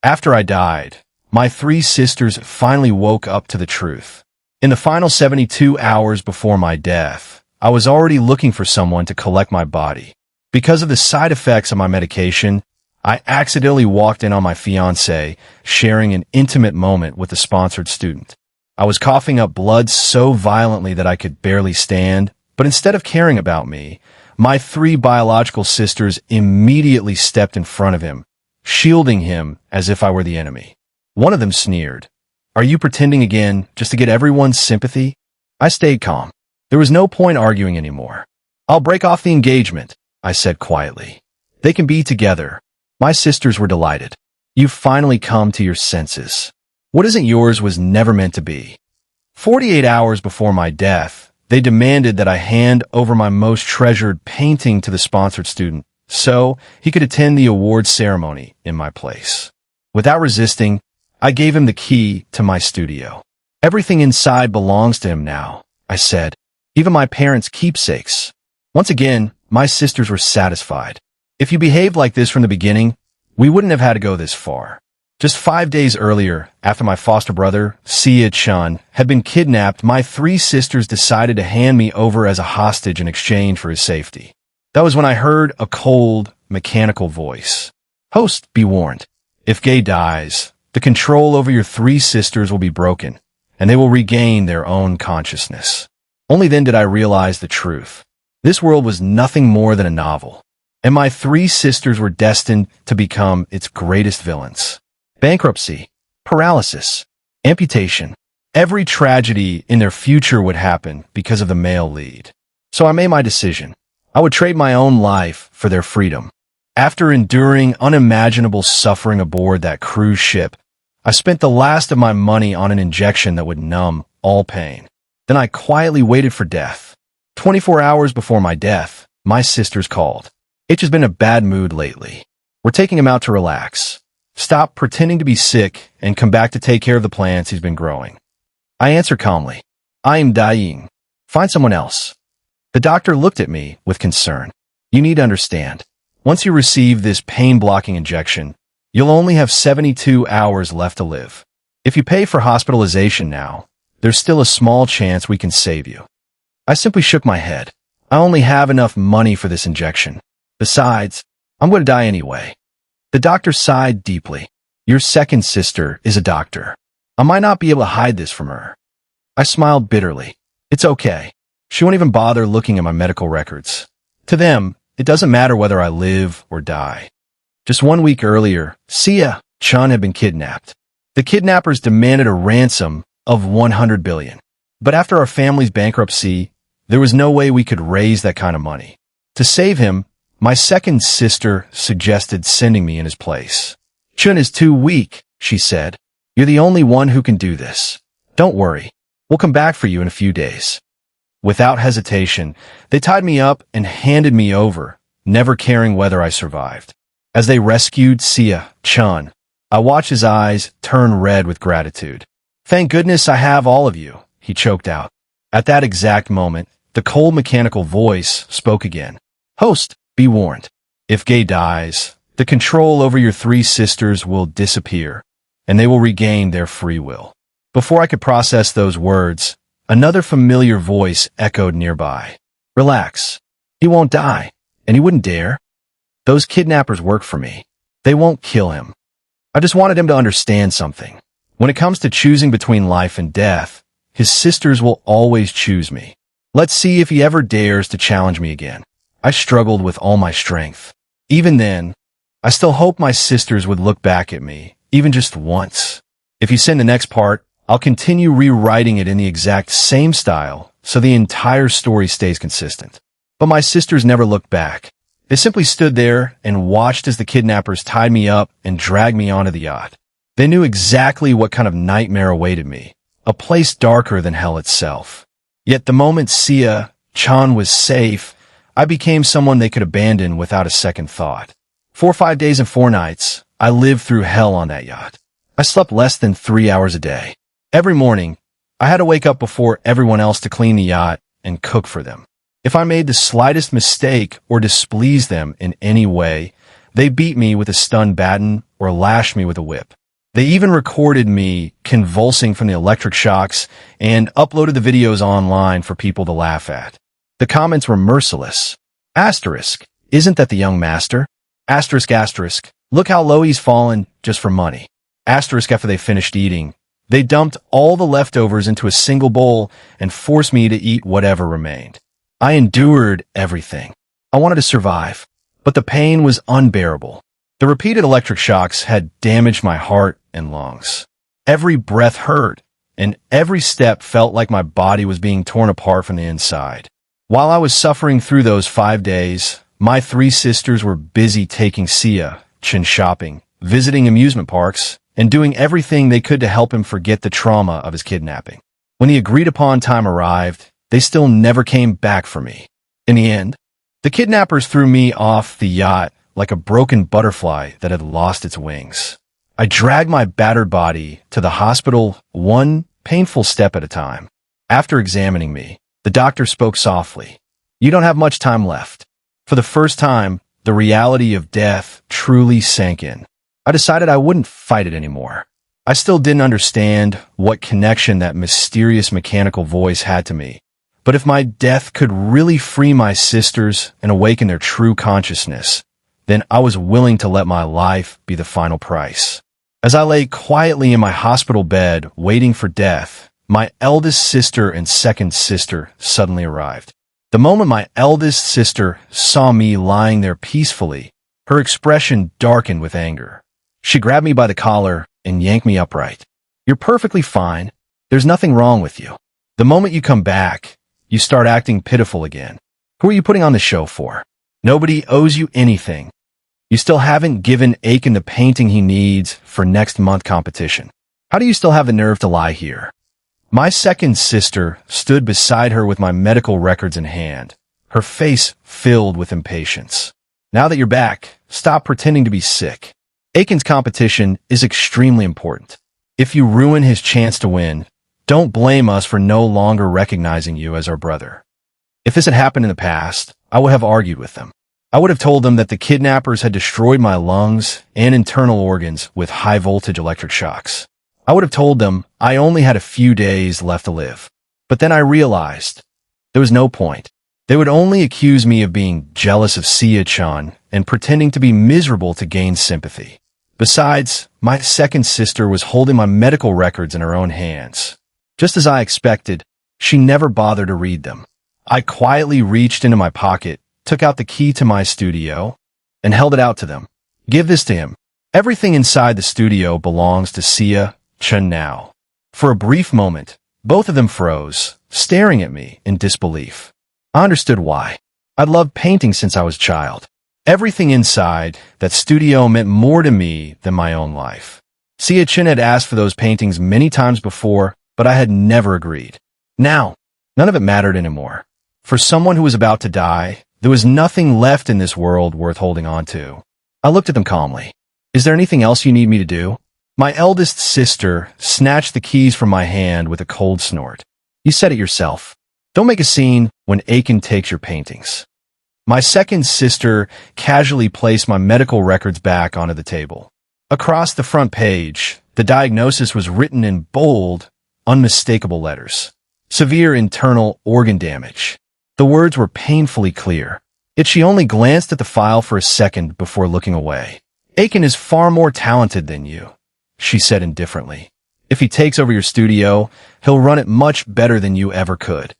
After I died, my three sisters finally woke up to the truth. In the final 72 hours before my death, I was already looking for someone to collect my body. Because of the side effects of my medication, I accidentally walked in on my fiancée sharing an intimate moment with a sponsored student. I was coughing up blood so violently that I could barely stand, but instead of caring about me, my three biological sisters immediately stepped in front of him, shielding him as if I were the enemy. One of them sneered, "Are you pretending again just to get everyone's sympathy?" I stayed calm. There was no point arguing anymore. "I'll break off the engagement," I said quietly. "They can be together." My sisters were delighted. "You've finally come to your senses. What isn't yours was never meant to be." 48 hours before my death, they demanded that I hand over my most treasured painting to the sponsored student so he could attend the awards ceremony in my place. Without resisting, I gave him the key to my studio. "Everything inside belongs to him now," I said, "even my parents' keepsakes." Once again, my sisters were satisfied. "If you behaved like this from the beginning, we wouldn't have had to go this far." Just 5 days earlier, after my foster brother, Sia Chen, had been kidnapped, my three sisters decided to hand me over as a hostage in exchange for his safety. That was when I heard a cold, mechanical voice. "Host, be warned. If Guay dies, the control over your three sisters will be broken, and they will regain their own consciousness." Only then did I realize the truth. This world was nothing more than a novel, and my three sisters were destined to become its greatest villains. Bankruptcy, paralysis, amputation. Every tragedy in their future would happen because of the male lead. So I made my decision. I would trade my own life for their freedom. After enduring unimaginable suffering aboard that cruise ship, I spent the last of my money on an injection that would numb all pain. Then I quietly waited for death. 24 hours before my death, my sisters called. "H has been in a bad mood lately. We're taking him out to relax. Stop pretending to be sick and come back to take care of the plants he's been growing." I answered calmly, "I am dying. Find someone else." The doctor looked at me with concern. "You need to understand. Once you receive this pain-blocking injection, you'll only have 72 hours left to live. If you pay for hospitalization now, there's still a small chance we can save you." I simply shook my head. "I only have enough money for this injection. Besides, I'm going to die anyway." The doctor sighed deeply. "Your second sister is a doctor. I might not be able to hide this from her." I smiled bitterly. "It's okay. She won't even bother looking at my medical records. To them, it doesn't matter whether I live or die." Just 1 week earlier, Sia Chen had been kidnapped. The kidnappers demanded a ransom of 100 billion. But after our family's bankruptcy, there was no way we could raise that kind of money. To save him, my second sister suggested sending me in his place. "Chen is too weak," she said. "You're the only one who can do this. Don't worry. We'll come back for you in a few days." Without hesitation, they tied me up and handed me over, never caring whether I survived. As they rescued Sia Chen, I watched his eyes turn red with gratitude. "Thank goodness I have all of you," he choked out. At that exact moment, the cold mechanical voice spoke again. "Host, be warned. If Guay dies, the control over your three sisters will disappear, and they will regain their free will." Before I could process those words, another familiar voice echoed nearby. "Relax. He won't die, and he wouldn't dare. Those kidnappers work for me. They won't kill him. I just wanted him to understand something. When it comes to choosing between life and death, his sisters will always choose me. Let's see if he ever dares to challenge me again." I struggled with all my strength. Even then, I still hoped my sisters would look back at me, even just once. If you send the next part, I'll continue rewriting it in the exact same style so the entire story stays consistent. But my sisters never looked back. They simply stood there and watched as the kidnappers tied me up and dragged me onto the yacht. They knew exactly what kind of nightmare awaited me, a place darker than hell itself. Yet the moment Sia Chen was safe, I became someone they could abandon without a second thought. For 5 days and 4 nights, I lived through hell on that yacht. I slept less than 3 hours a day. Every morning, I had to wake up before everyone else to clean the yacht and cook for them. If I made the slightest mistake or displeased them in any way, They beat me with a stun baton or lashed me with a whip. They even recorded me convulsing from the electric shocks and uploaded the videos online for people to laugh at. The comments were merciless. Asterisk, isn't that the young master? Asterisk, asterisk, look how low he's fallen just for money. Asterisk, after they finished eating, they dumped all the leftovers into a single bowl and forced me to eat whatever remained. I endured everything. I wanted to survive, but the pain was unbearable. The repeated electric shocks had damaged my heart and lungs. Every breath hurt, and every step felt like my body was being torn apart from the inside. While I was suffering through those 5 days, my 3 sisters were busy taking Sia Chen shopping, visiting amusement parks, and doing everything they could to help him forget the trauma of his kidnapping. When the agreed-upon time arrived, they still never came back for me. In the end, the kidnappers threw me off the yacht like a broken butterfly that had lost its wings. I dragged my battered body to the hospital one painful step at a time. After examining me, the doctor spoke softly. You don't have much time left. For the first time, the reality of death truly sank in. I decided I wouldn't fight it anymore. I still didn't understand what connection that mysterious mechanical voice had to me. But if my death could really free my sisters and awaken their true consciousness, then I was willing to let my life be the final price. As I lay quietly in my hospital bed waiting for death, my eldest sister and second sister suddenly arrived. The moment my eldest sister saw me lying there peacefully, her expression darkened with anger. She grabbed me by the collar and yanked me upright. You're perfectly fine. There's nothing wrong with you. The moment you come back, you start acting pitiful again. Who are you putting on the show for? Nobody owes you anything. You still haven't given Aiken the painting he needs for next month competition. How do you still have the nerve to lie here? My second sister stood beside her with my medical records in hand, her face filled with impatience. Now that you're back, stop pretending to be sick. Aiken's competition is extremely important. If you ruin his chance to win, don't blame us for no longer recognizing you as our brother. If this had happened in the past, I would have argued with them. I would have told them that the kidnappers had destroyed my lungs and internal organs with high-voltage electric shocks. I would have told them I only had a few days left to live. But then I realized there was no point. They would only accuse me of being jealous of Sia Chen and pretending to be miserable to gain sympathy. Besides, my second sister was holding my medical records in her own hands. Just as I expected, she never bothered to read them. I quietly reached into my pocket, took out the key to my studio, and held it out to them. Give this to him. Everything inside the studio belongs to Sia Chen now. For a brief moment, both of them froze, staring at me in disbelief. I understood why. I'd loved painting since I was a child. Everything inside that studio meant more to me than my own life. Sia Chen had asked for those paintings many times before, but I had never agreed. Now, none of it mattered anymore. For someone who was about to die, there was nothing left in this world worth holding on to. I looked at them calmly. Is there anything else you need me to do? My eldest sister snatched the keys from my hand with a cold snort. You said it yourself. Don't make a scene when Aiken takes your paintings. My second sister casually placed my medical records back onto the table. Across the front page, the diagnosis was written in bold, unmistakable letters. Severe internal organ damage. The words were painfully clear, yet she only glanced at the file for a second before looking away. Aiken is far more talented than you, she said indifferently. If he takes over your studio, he'll run it much better than you ever could.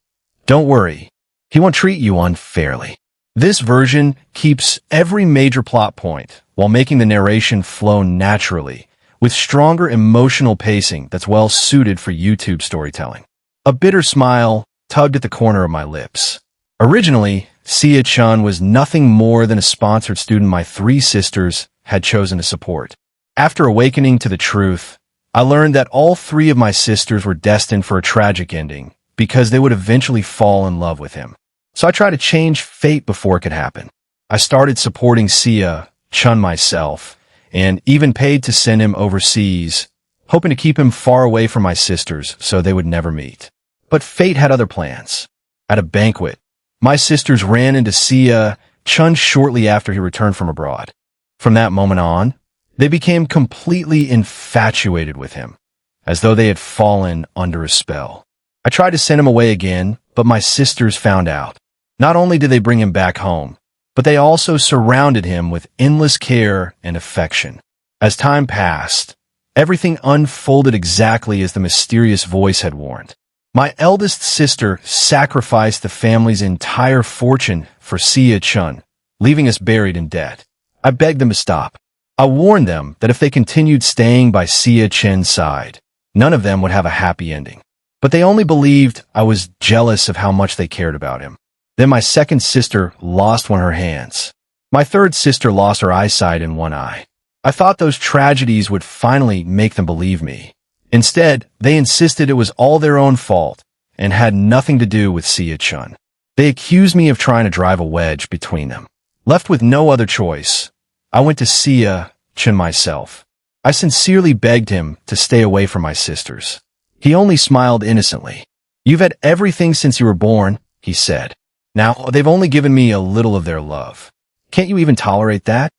Don't worry, he won't treat you unfairly. This version keeps every major plot point while making the narration flow naturally, with stronger emotional pacing that's well suited for YouTube storytelling. A bitter smile tugged at the corner of my lips. Originally, Sia Chen was nothing more than a sponsored student my 3 sisters had chosen to support. After awakening to the truth, I learned that all 3 of my sisters were destined for a tragic ending because they would eventually fall in love with him. So I tried to change fate before it could happen. I started supporting Sia Chen myself, and even paid to send him overseas, hoping to keep him far away from my sisters so they would never meet. But fate had other plans. At a banquet, my sisters ran into Sia Chen shortly after he returned from abroad. From that moment on, they became completely infatuated with him, as though they had fallen under a spell. I tried to send him away again, but my sisters found out. Not only did they bring him back home, but they also surrounded him with endless care and affection. As time passed, everything unfolded exactly as the mysterious voice had warned. My eldest sister sacrificed the family's entire fortune for Sia Chen, leaving us buried in debt. I begged them to stop. I warned them that if they continued staying by Sia Chen's side, none of them would have a happy ending. But they only believed I was jealous of how much they cared about him. Then my second sister lost one of her hands. My third sister lost her eyesight in one eye. I thought those tragedies would finally make them believe me. Instead, they insisted it was all their own fault and had nothing to do with Sia Chen. They accused me of trying to drive a wedge between them. Left with no other choice, I went to Sia Chen myself. I sincerely begged him to stay away from my sisters. He only smiled innocently. "You've had everything since you were born," he said. "Now they've only given me a little of their love. Can't you even tolerate that?"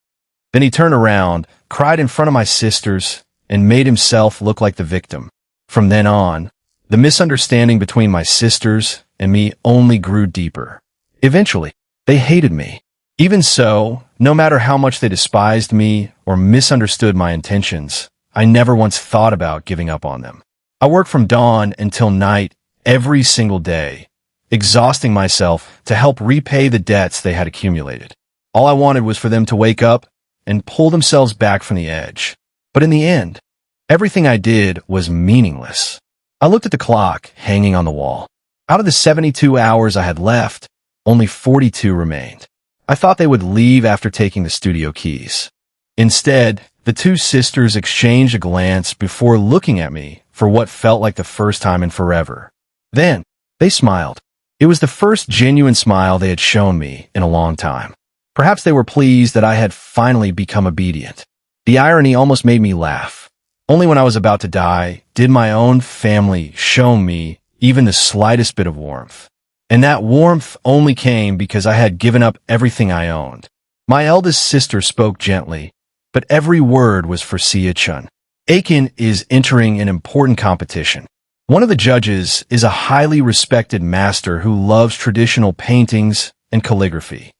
Then he turned around, cried in front of my sisters, and made himself look like the victim. From then on, the misunderstanding between my sisters and me only grew deeper. Eventually, they hated me. Even so, no matter how much they despised me or misunderstood my intentions, I never once thought about giving up on them. I worked from dawn until night every single day, exhausting myself to help repay the debts they had accumulated. All I wanted was for them to wake up and pull themselves back from the edge. But in the end, everything I did was meaningless. I looked at the clock hanging on the wall. Out of the 72 hours I had left, only 42 remained. I thought they would leave after taking the studio keys. Instead, the two sisters exchanged a glance before looking at me for what felt like the first time in forever. Then, they smiled. It was the first genuine smile they had shown me in a long time. Perhaps they were pleased that I had finally become obedient. The irony almost made me laugh. Only when I was about to die did my own family show me even the slightest bit of warmth. And that warmth only came because I had given up everything I owned. My eldest sister spoke gently, but every word was for Sia Chen. Aiken is entering an important competition. One of the judges is a highly respected master who loves traditional paintings and calligraphy.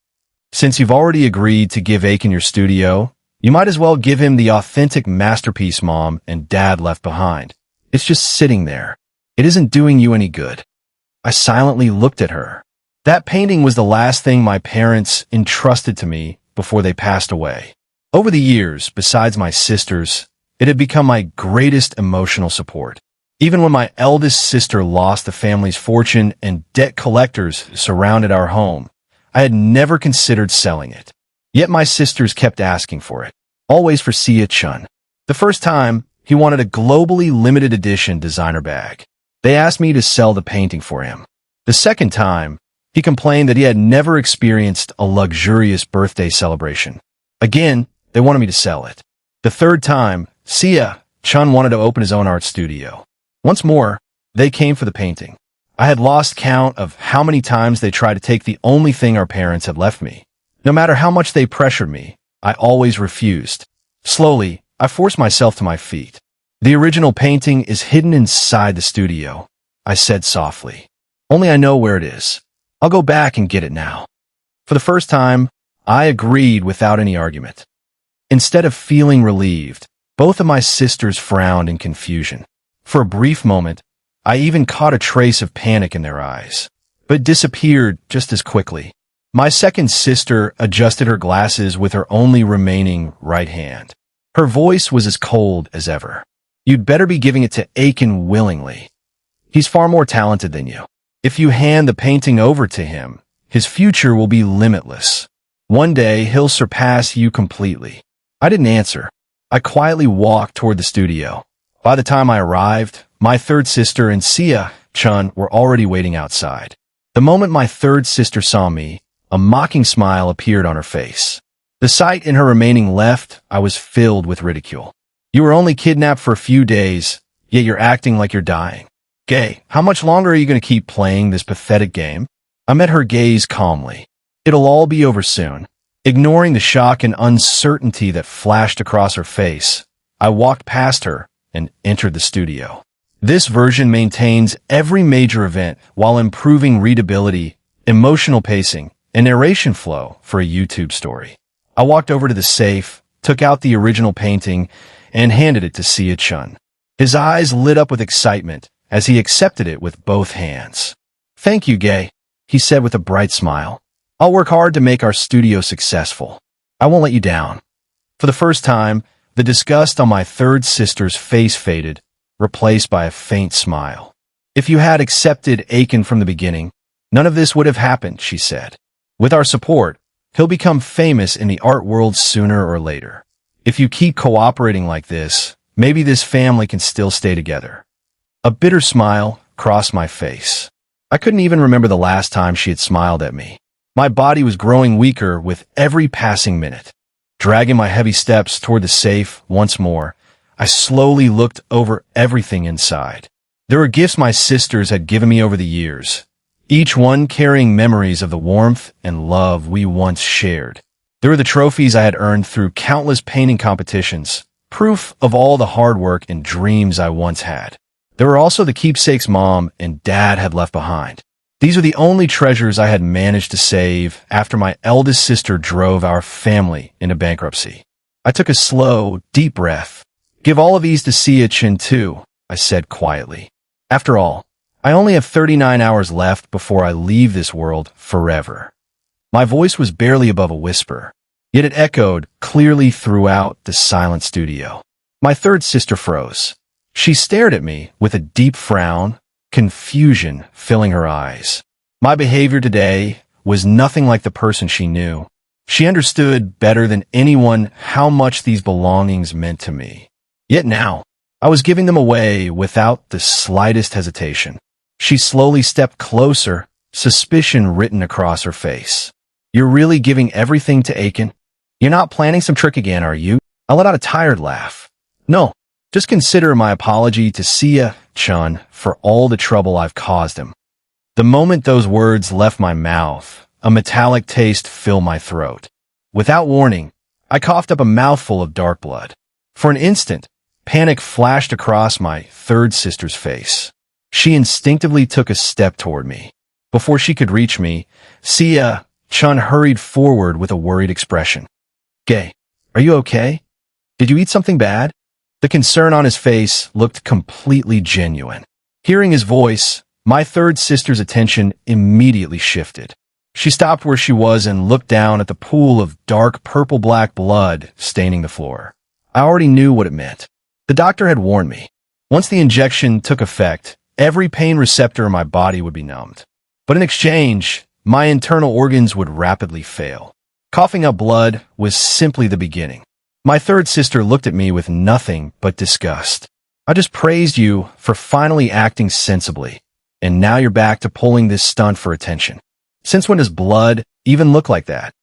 Since you've already agreed to give Aiken your studio, you might as well give him the authentic masterpiece Mom and Dad left behind. It's just sitting there. It isn't doing you any good. I silently looked at her. That painting was the last thing my parents entrusted to me before they passed away. Over the years, besides my sisters, it had become my greatest emotional support. Even when my eldest sister lost the family's fortune and debt collectors surrounded our home, I had never considered selling it. Yet my sisters kept asking for it, always for Sia Chen. The first time, he wanted a globally limited edition designer bag. They asked me to sell the painting for him. The second time, he complained that he had never experienced a luxurious birthday celebration. Again, they wanted me to sell it. The third time, Sia Chen wanted to open his own art studio. Once more, they came for the painting. I had lost count of how many times they tried to take the only thing our parents had left me. No matter how much they pressured me, I always refused. Slowly, I forced myself to my feet. "The original painting is hidden inside the studio," I said softly. "Only I know where it is. I'll go back and get it now." For the first time, I agreed without any argument. Instead of feeling relieved, both of my sisters frowned in confusion. For a brief moment, I even caught a trace of panic in their eyes, but it disappeared just as quickly. My second sister adjusted her glasses with her only remaining right hand. Her voice was as cold as ever. "You'd better be giving it to Aiken willingly. He's far more talented than you. If you hand the painting over to him, his future will be limitless. One day, he'll surpass you completely." I didn't answer. I quietly walked toward the studio. By the time I arrived, my third sister and Sia Chen were already waiting outside. The moment my third sister saw me, a mocking smile appeared on her face. The sight in her remaining left, I was filled with ridicule. "You were only kidnapped for a few days, yet you're acting like you're dying. Guay, how much longer are you going to keep playing this pathetic game?" I met her gaze calmly. "It'll all be over soon. Ignoring the shock and uncertainty that flashed across her face, I walked past her and entered the studio. This version maintains every major event while improving readability, emotional pacing, and narration flow for a YouTube story. I walked over to the safe, took out the original painting, and handed it to Sia Chen. His eyes lit up with excitement as he accepted it with both hands. "Thank you, Guay," he said with a bright smile. "I'll work hard to make our studio successful. I won't let you down." For the first time, the disgust on my third sister's face faded, replaced by a faint smile. "If you had accepted Aiken from the beginning, none of this would have happened," she said. "With our support, he'll become famous in the art world sooner or later. If you keep cooperating like this, maybe this family can still stay together." A bitter smile crossed my face. I couldn't even remember the last time she had smiled at me. My body was growing weaker with every passing minute. Dragging my heavy steps toward the safe once more, I slowly looked over everything inside. There were gifts my sisters had given me over the years, each one carrying memories of the warmth and love we once shared. There were the trophies I had earned through countless painting competitions, proof of all the hard work and dreams I once had. There were also the keepsakes Mom and Dad had left behind. These are the only treasures I had managed to save after my eldest sister drove our family into bankruptcy. I took a slow, deep breath. "Give all of these to Sia Chen too," I said quietly. "After all, I only have 39 hours left before I leave this world forever." My voice was barely above a whisper, yet it echoed clearly throughout the silent studio. My third sister froze. She stared at me with a deep frown, confusion filling her eyes. My behavior today was nothing like the person she knew. She understood better than anyone how much these belongings meant to me. Yet now, I was giving them away without the slightest hesitation. She slowly stepped closer, suspicion written across her face. "You're really giving everything to Aiken? You're not planning some trick again, are you?" I let out a tired laugh. "No, just consider my apology to Sia Chen for all the trouble I've caused him." The moment those words left my mouth, a metallic taste filled my throat. Without warning, I coughed up a mouthful of dark blood. For an instant, panic flashed across my third sister's face. She instinctively took a step toward me. Before she could reach me, Sia Chen hurried forward with a worried expression. "Guay, are you okay? Did you eat something bad?" The concern on his face looked completely genuine. Hearing his voice, my third sister's attention immediately shifted. She stopped where she was and looked down at the pool of dark purple-black blood staining the floor. I already knew what it meant. The doctor had warned me. Once the injection took effect, every pain receptor in my body would be numbed. But in exchange, my internal organs would rapidly fail. Coughing up blood was simply the beginning. My third sister looked at me with nothing but disgust. "I just praised you for finally acting sensibly, and now you're back to pulling this stunt for attention. Since when does blood even look like that?"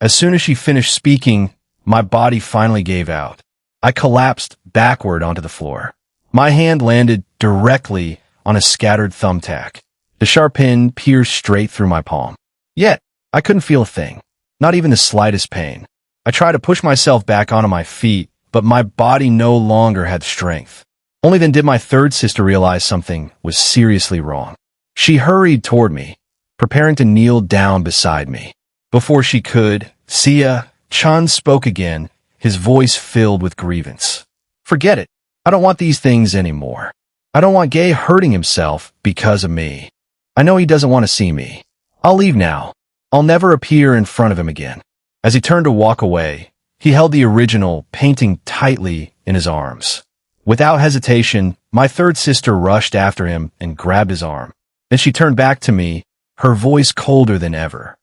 As soon as she finished speaking, my body finally gave out. I collapsed backward onto the floor. My hand landed directly on a scattered thumbtack. The sharp pin pierced straight through my palm. Yet, I couldn't feel a thing, not even the slightest pain. I tried to push myself back onto my feet, but my body no longer had strength. Only then did my third sister realize something was seriously wrong. She hurried toward me, preparing to kneel down beside me. Before she could, Sia Chen spoke again, his voice filled with grievance. "Forget it. I don't want these things anymore. I don't want Guay hurting himself because of me. I know he doesn't want to see me. I'll leave now. I'll never appear in front of him again." As he turned to walk away, he held the original painting tightly in his arms. Without hesitation, my third sister rushed after him and grabbed his arm. Then she turned back to me, her voice colder than ever.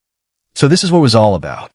"So this is what it was all about.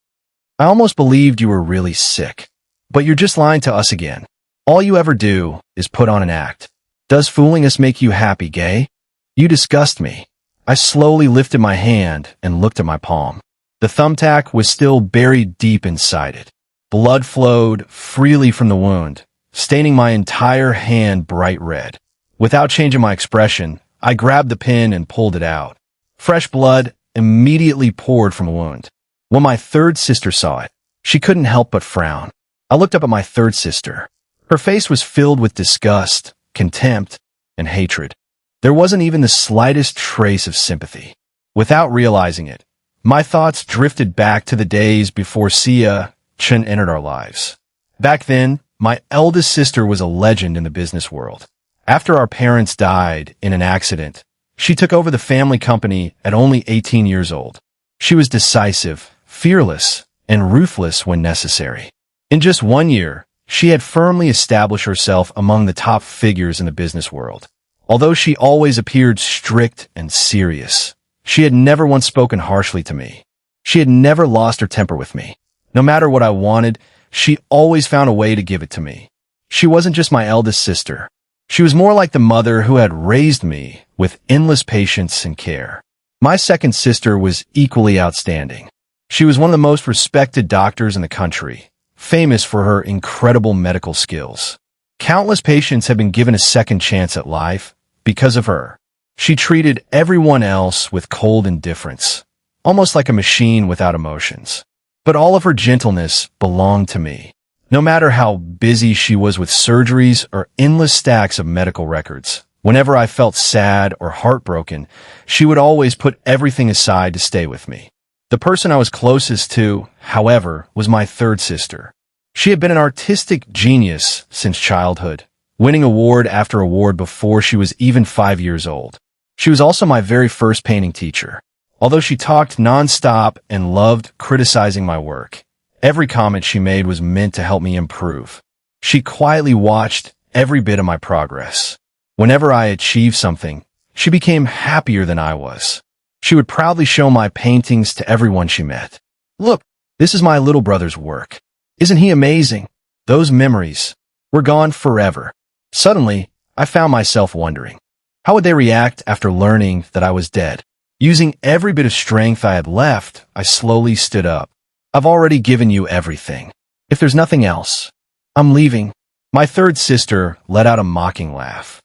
I almost believed you were really sick. But you're just lying to us again. All you ever do is put on an act. Does fooling us make you happy, Guay? You disgust me." I slowly lifted my hand and looked at my palm. The thumbtack was still buried deep inside it. Blood flowed freely from the wound, staining my entire hand bright red. Without changing my expression, I grabbed the pin and pulled it out. Fresh blood immediately poured from the wound. When my third sister saw it, she couldn't help but frown. I looked up at my third sister. Her face was filled with disgust, contempt, and hatred. There wasn't even the slightest trace of sympathy. Without realizing it, my thoughts drifted back to the days before Sia Chen entered our lives. Back then, my eldest sister was a legend in the business world. After our parents died in an accident, she took over the family company at only 18 years old. She was decisive, fearless, and ruthless when necessary. In just 1 year, she had firmly established herself among the top figures in the business world. Although she always appeared strict and serious, she had never once spoken harshly to me. She had never lost her temper with me. No matter what I wanted, she always found a way to give it to me. She wasn't just my eldest sister. She was more like the mother who had raised me with endless patience and care. My second sister was equally outstanding. She was one of the most respected doctors in the country, famous for her incredible medical skills. Countless patients have been given a second chance at life because of her. She treated everyone else with cold indifference, almost like a machine without emotions. But all of her gentleness belonged to me. No matter how busy she was with surgeries or endless stacks of medical records, whenever I felt sad or heartbroken, she would always put everything aside to stay with me. The person I was closest to, however, was my third sister. She had been an artistic genius since childhood, winning award after award before she was even 5 years old. She was also my very first painting teacher. Although she talked nonstop and loved criticizing my work, every comment she made was meant to help me improve. She quietly watched every bit of my progress. Whenever I achieved something, she became happier than I was. She would proudly show my paintings to everyone she met. "Look, this is my little brother's work. Isn't he amazing?" Those memories were gone forever. Suddenly, I found myself wondering, how would they react after learning that I was dead? Using every bit of strength I had left, I slowly stood up. "I've already given you everything. If there's nothing else, I'm leaving." My third sister let out a mocking laugh.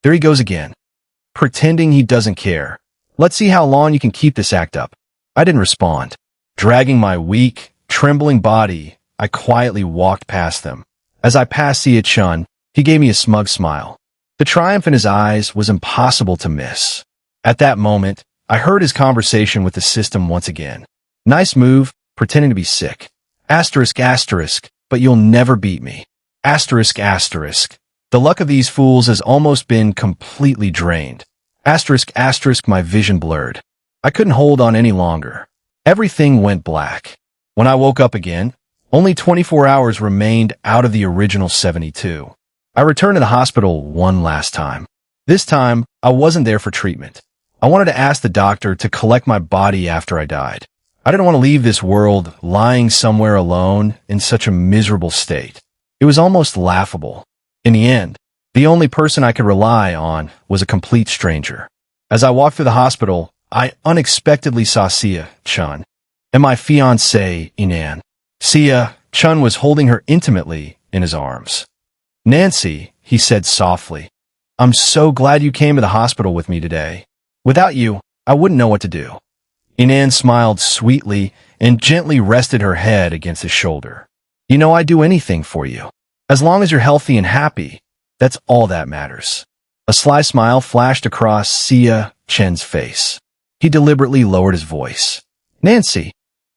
"There he goes again, pretending he doesn't care. Let's see how long you can keep this act up." I didn't respond. Dragging my weak, trembling body, I quietly walked past them. As I passed Sia Chen, he gave me a smug smile. The triumph in his eyes was impossible to miss. At that moment, I heard his conversation with the system once again. "Nice move, pretending to be sick. Asterisk, asterisk, but you'll never beat me. Asterisk, asterisk. The luck of these fools has almost been completely drained. Asterisk, asterisk, my vision blurred. I couldn't hold on any longer. Everything went black. When I woke up again, only 24 hours remained out of the original 72. I returned to the hospital one last time. This time, I wasn't there for treatment. I wanted to ask the doctor to collect my body after I died. I didn't want to leave this world lying somewhere alone in such a miserable state. It was almost laughable. In the end, the only person I could rely on was a complete stranger. As I walked through the hospital, I unexpectedly saw Sia Chen and my fiancée, Inan. Sia Chen was holding her intimately in his arms. "Nancy," he said softly, "I'm so glad you came to the hospital with me today. Without you, I wouldn't know what to do." Inan smiled sweetly and gently rested her head against his shoulder. "You know I'd do anything for you. As long as you're healthy and happy, that's all that matters." A sly smile flashed across Sia Chen's face. He deliberately lowered his voice. "Nancy,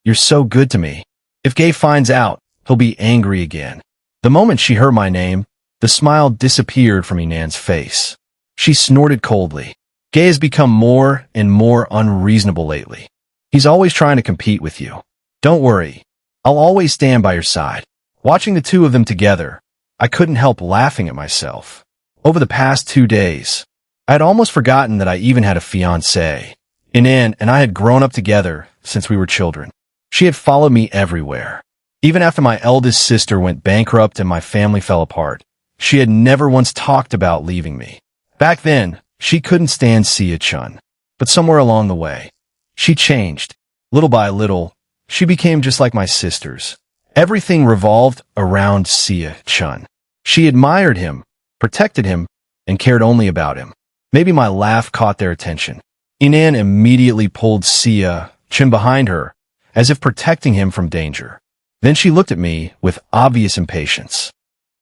you're so good to me. If Guay finds out, he'll be angry again." The moment she heard my name, the smile disappeared from Inan's face. She snorted coldly. "Guay has become more and more unreasonable lately. He's always trying to compete with you. Don't worry. I'll always stand by your side." Watching the two of them together, I couldn't help laughing at myself. Over the past 2 days, I had almost forgotten that I even had a fiancée. Inan and I had grown up together since we were children. She had followed me everywhere. Even after my eldest sister went bankrupt and my family fell apart, she had never once talked about leaving me. Back then, she couldn't stand Sia Chen. But somewhere along the way, she changed. Little by little, she became just like my sisters. Everything revolved around Sia Chen. She admired him, protected him, and cared only about him. Maybe my laugh caught their attention. Inan immediately pulled Sia Chen behind her, as if protecting him from danger. Then she looked at me with obvious impatience.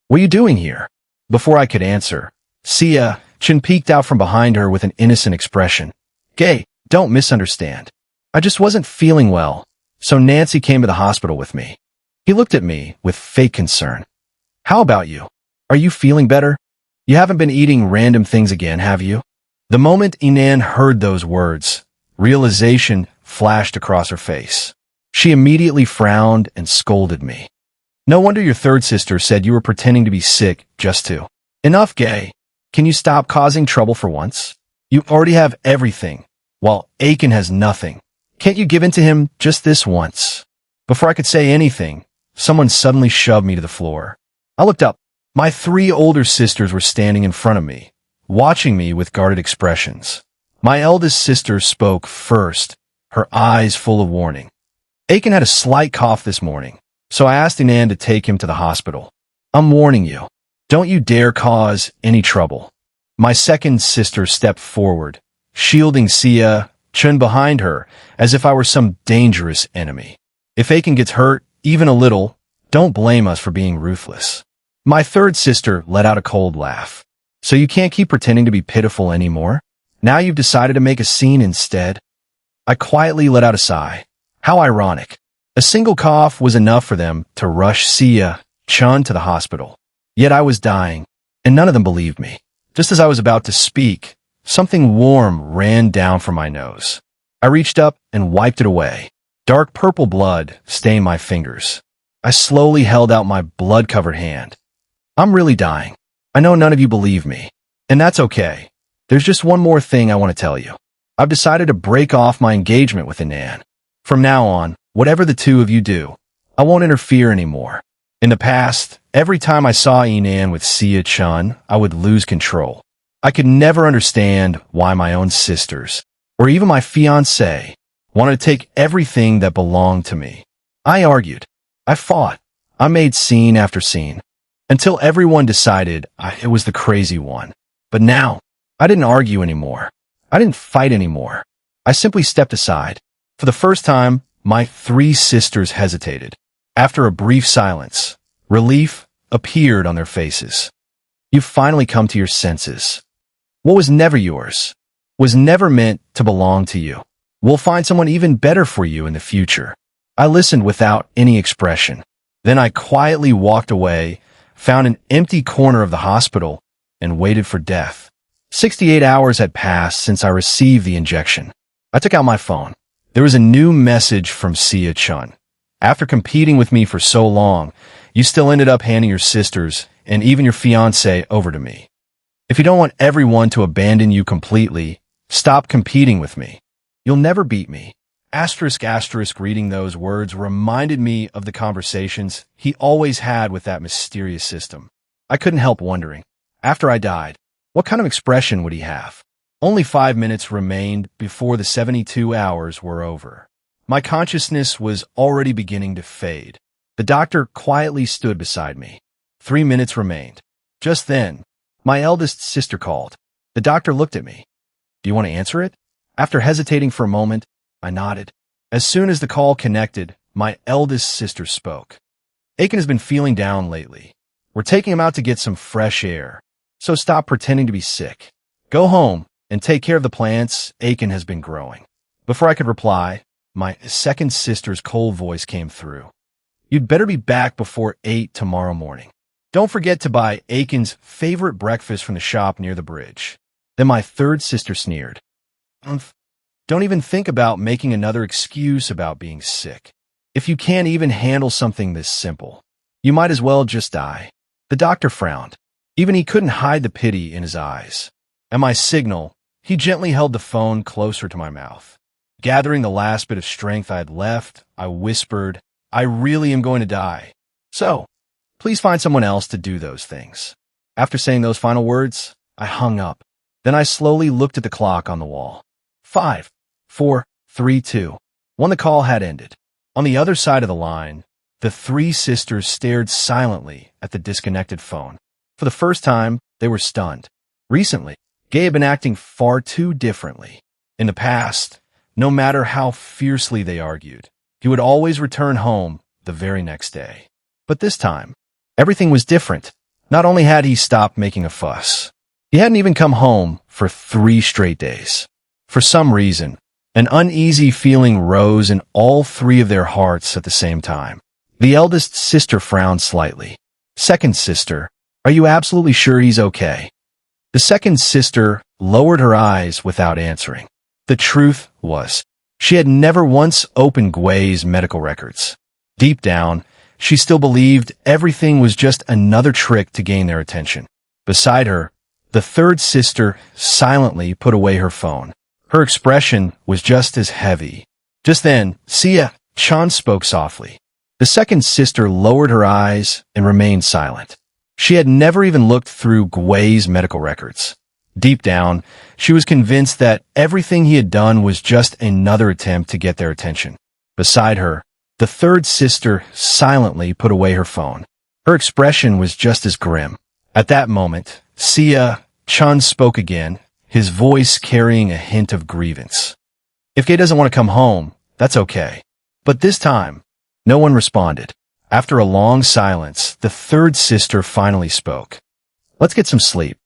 "What are you doing here?" Before I could answer, Sia Chen peeked out from behind her with an innocent expression. "Guay, don't misunderstand. I just wasn't feeling well, so Nancy came to the hospital with me." He looked at me with fake concern. "How about you? Are you feeling better? You haven't been eating random things again, have you?" The moment Inan heard those words, realization flashed across her face. She immediately frowned and scolded me. "No wonder your third sister said you were pretending to be sick just to." "Enough, Guay. Can you stop causing trouble for once? You already have everything, while Aiken has nothing. Can't you give in to him just this once?" Before I could say anything, someone suddenly shoved me to the floor. I looked up. My 3 older sisters were standing in front of me, watching me with guarded expressions. My eldest sister spoke first, her eyes full of warning. "Aiken had a slight cough this morning, so I asked Inan to take him to the hospital. I'm warning you, don't you dare cause any trouble." My second sister stepped forward, shielding Sia Chen behind her as if I were some dangerous enemy. "If Aiken gets hurt, even a little, don't blame us for being ruthless." My third sister let out a cold laugh. "So you can't keep pretending to be pitiful anymore? Now you've decided to make a scene instead?" I quietly let out a sigh. How ironic. A single cough was enough for them to rush Sia Chen to the hospital. Yet I was dying, and none of them believed me. Just as I was about to speak, something warm ran down from my nose. I reached up and wiped it away. Dark purple blood stained my fingers. I slowly held out my blood-covered hand. "I'm really dying. I know none of you believe me, and that's okay. There's just one more thing I want to tell you. I've decided to break off my engagement with Inan. From now on, whatever the two of you do, I won't interfere anymore. In the past, every time I saw Inan with Sia Chen, I would lose control. I could never understand why my own sisters, or even my fiancée, wanted to take everything that belonged to me. I argued. I fought. I made scene after scene, until everyone decided it was the crazy one. But now, I didn't argue anymore. I didn't fight anymore. I simply stepped aside. For the first time, my 3 sisters hesitated. After a brief silence, relief appeared on their faces. "You've finally come to your senses. What was never yours was never meant to belong to you. We'll find someone even better for you in the future." I listened without any expression. Then I quietly walked away, found an empty corner of the hospital, and waited for death. 68 hours had passed since I received the injection. I took out my phone. There was a new message from Sia Chen. "After competing with me for so long, you still ended up handing your sisters and even your fiancé over to me. If you don't want everyone to abandon you completely, stop competing with me. You'll never beat me." Reading those words reminded me of the conversations he always had with that mysterious system. I couldn't help wondering, after I died, what kind of expression would he have? Only 5 minutes remained before the 72 hours were over. My consciousness was already beginning to fade. The doctor quietly stood beside me. 3 minutes remained. Just then, my eldest sister called. The doctor looked at me. "Do you want to answer it?" After hesitating for a moment, I nodded. As soon as the call connected, my eldest sister spoke. "Aiken has been feeling down lately. We're taking him out to get some fresh air. So stop pretending to be sick. Go home and take care of the plants Aiken has been growing." Before I could reply, my second sister's cold voice came through. "You'd better be back before 8 tomorrow morning. Don't forget to buy Aiken's favorite breakfast from the shop near the bridge." Then my third sister sneered. "Don't even think about making another excuse about being sick. If you can't even handle something this simple, you might as well just die." The doctor frowned. Even he couldn't hide the pity in his eyes. At my signal, he gently held the phone closer to my mouth. Gathering the last bit of strength I had left, I whispered, "I really am going to die. So, please find someone else to do those things." After saying those final words, I hung up. Then I slowly looked at the clock on the wall. 5, 4, 3, 2. When the call had ended. On the other side of the line, the 3 sisters stared silently at the disconnected phone. For the first time, they were stunned. Recently, Guay had been acting far too differently. In the past, no matter how fiercely they argued, He would always return home the very next day. But this time, everything was different. Not only had he stopped making a fuss, he hadn't even come home for 3 straight days. For some reason, an uneasy feeling rose in all 3 of their hearts at the same time. The eldest sister frowned slightly. Second sister, are you absolutely sure he's okay? The second sister lowered her eyes without answering. The truth was, she had never once opened Guay's medical records. Deep down, she still believed everything was just another trick to gain their attention. Beside her, the third sister silently put away her phone. Her expression was just as heavy. Just then, Sia Chen spoke softly. The second sister lowered her eyes and remained silent. She had never even looked through Guay's medical records. Deep down, she was convinced that everything he had done was just another attempt to get their attention. Beside her, the third sister silently put away her phone. Her expression was just as grim. At that moment, Sia Chen spoke again, his voice carrying a hint of grievance. If Guay doesn't want to come home, that's okay. But this time, no one responded. After a long silence, the third sister finally spoke. Let's get some sleep.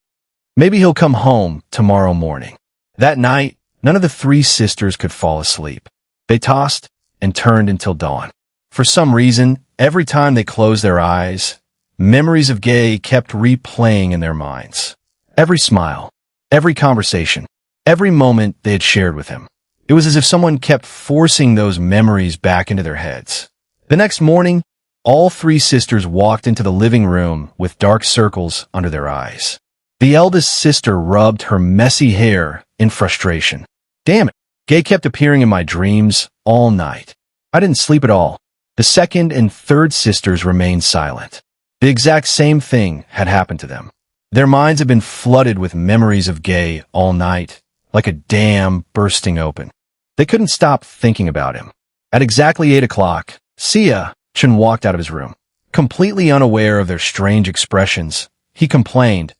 Maybe he'll come home tomorrow morning. That night, none of the 3 sisters could fall asleep. They tossed and turned until dawn. For some reason, every time they closed their eyes, memories of Guay kept replaying in their minds. Every smile, every conversation, every moment they had shared with him. It was as if someone kept forcing those memories back into their heads. The next morning, all 3 sisters walked into the living room with dark circles under their eyes. The eldest sister rubbed her messy hair in frustration. Damn it, Guay kept appearing in my dreams all night. I didn't sleep at all. The second and third sisters remained silent. The exact same thing had happened to them. Their minds had been flooded with memories of Guay all night, like a dam bursting open. They couldn't stop thinking about him. At exactly 8 o'clock, Sia Chen walked out of his room. Completely unaware of their strange expressions, he complained,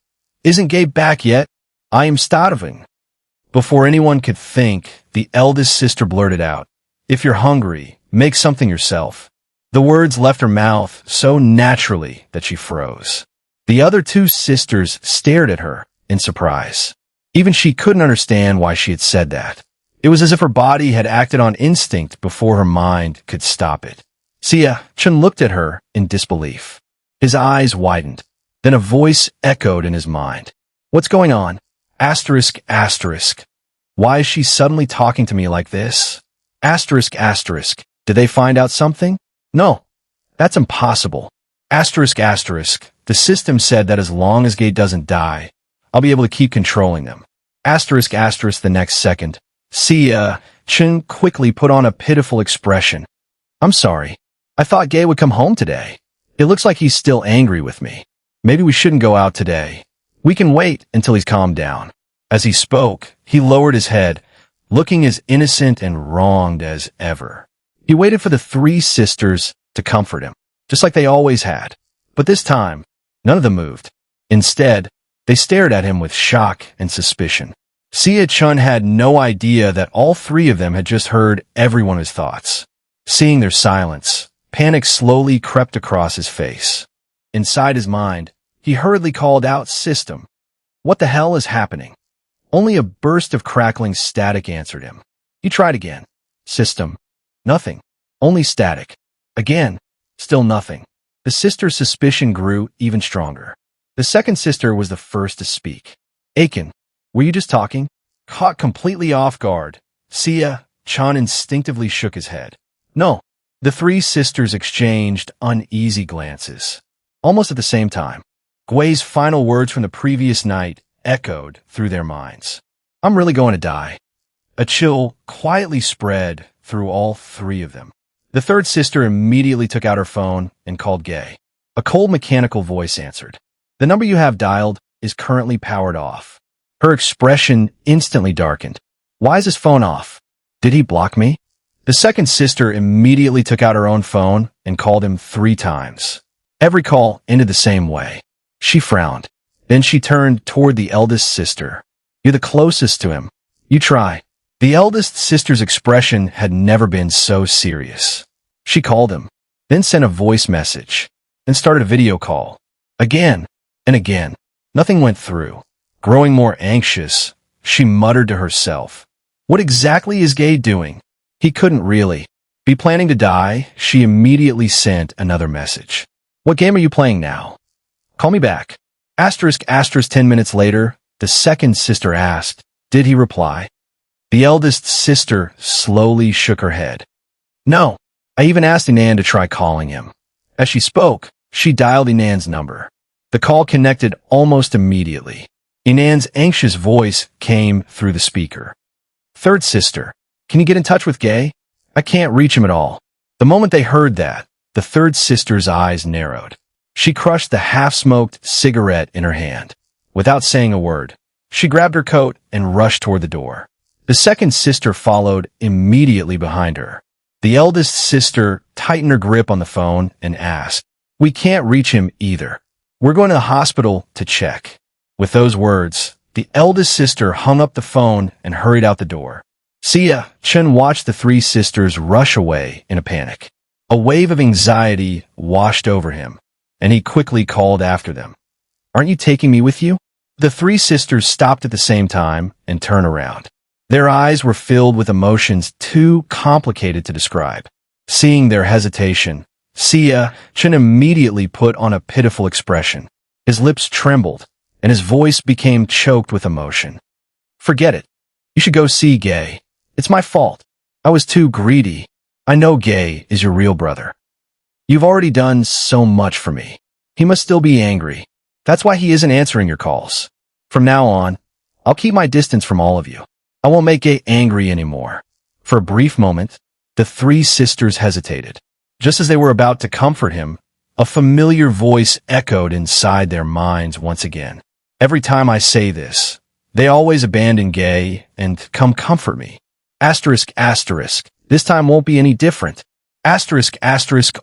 Isn't Guay back yet? I am starving. Before anyone could think, the eldest sister blurted out, If you're hungry, make something yourself. The words left her mouth so naturally that she froze. The other 2 sisters stared at her in surprise. Even she couldn't understand why she had said that. It was as if her body had acted on instinct before her mind could stop it. Sia Chen looked at her in disbelief. His eyes widened. Then a voice echoed in his mind. What's going on? Asterisk, asterisk. Why is she suddenly talking to me like this? Asterisk, asterisk. Did they find out something? No, that's impossible. Asterisk, asterisk. The system said that as long as Guay doesn't die, I'll be able to keep controlling them. Asterisk, asterisk. The next second, Sia Chen quickly put on a pitiful expression. I'm sorry. I thought Guay would come home today. It looks like he's still angry with me. Maybe we shouldn't go out today. We can wait until he's calmed down. As he spoke, he lowered his head, looking as innocent and wronged as ever. He waited for the 3 sisters to comfort him, just like they always had. But this time, none of them moved. Instead, they stared at him with shock and suspicion. Sia Chen had no idea that all 3 of them had just heard every one of his thoughts. Seeing their silence, panic slowly crept across his face. Inside his mind, he hurriedly called out, System. What the hell is happening? Only a burst of crackling static answered him. He tried again. System. Nothing. Only static. Again. Still nothing. The sister's suspicion grew even stronger. The second sister was the first to speak. Aiken, were you just talking? Caught completely off guard, Sia Chen instinctively shook his head. No. The 3 sisters exchanged uneasy glances. Almost at the same time, Guay's final words from the previous night echoed through their minds. I'm really going to die. A chill quietly spread through all 3 of them. The third sister immediately took out her phone and called Guay. A cold mechanical voice answered. The number you have dialed is currently powered off. Her expression instantly darkened. Why is his phone off? Did he block me? The second sister immediately took out her own phone and called him 3 times. Every call ended the same way. She frowned. Then she turned toward the eldest sister. You're the closest to him. You try. The eldest sister's expression had never been so serious. She called him, then sent a voice message, and started a video call. Again and again. Nothing went through. Growing more anxious, she muttered to herself, "What exactly is Guay doing? He couldn't really be planning to die." She immediately sent another message. "What game are you playing now? Call me back." Asterisk. 10 minutes later, the second sister asked, "Did he reply?" The eldest sister slowly shook her head. "No. I even asked Inan to try calling him." As she spoke, she dialed Inan's number. The call connected almost immediately. Inan's anxious voice came through the speaker. "Third sister, can you get in touch with Guay? I can't reach him at all." The moment they heard that, the third sister's eyes narrowed. She crushed the half-smoked cigarette in her hand. Without saying a word, she grabbed her coat and rushed toward the door. The second sister followed immediately behind her. The eldest sister tightened her grip on the phone and asked, "We can't reach him either. We're going to the hospital to check." With those words, the eldest sister hung up the phone and hurried out the door. Sia Chen watched the three sisters rush away in a panic. A wave of anxiety washed over him, and he quickly called after them. "Aren't you taking me with you?" The three sisters stopped at the same time and turned around. Their eyes were filled with emotions too complicated to describe. Seeing their hesitation, Sia Chen immediately put on a pitiful expression. His lips trembled, and his voice became choked with emotion. "Forget it. You should go see Guay. It's my fault. I was too greedy. I know Guay is your real brother. You've already done so much for me. He must still be angry. That's why he isn't answering your calls. From now on, I'll keep my distance from all of you. I won't make Guay angry anymore." For a brief moment, the three sisters hesitated. Just as they were about to comfort him, a familiar voice echoed inside their minds once again. "Every time I say this, they always abandon Guay and come comfort me. Asterisk. This time won't be any different." Asterisk.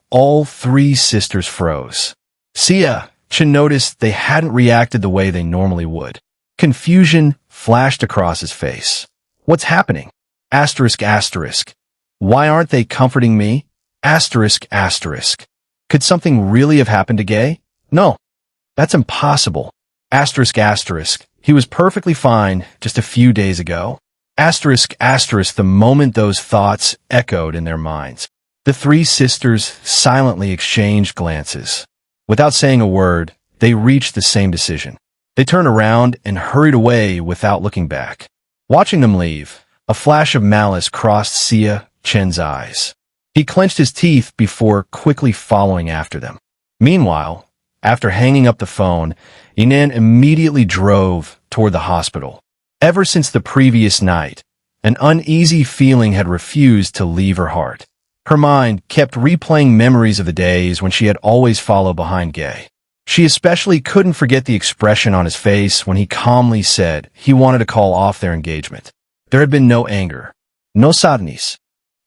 All three sisters froze. Sia Chen noticed they hadn't reacted the way they normally would. Confusion flashed across his face. "What's happening?" Asterisk. "Why aren't they comforting me?" Asterisk. "Could something really have happened to Guay?" "No, that's impossible." Asterisk. "He was perfectly fine just a few days ago." Asterisk. The moment those thoughts echoed in their minds, the three sisters silently exchanged glances. Without saying a word, they reached the same decision. They turned around and hurried away without looking back. Watching them leave, a flash of malice crossed Sia Chen's eyes. He clenched his teeth before quickly following after them. Meanwhile, after hanging up the phone, Inan immediately drove toward the hospital. Ever since the previous night, an uneasy feeling had refused to leave her heart. Her mind kept replaying memories of the days when she had always followed behind Guay. She especially couldn't forget the expression on his face when he calmly said he wanted to call off their engagement. There had been no anger, no sadness,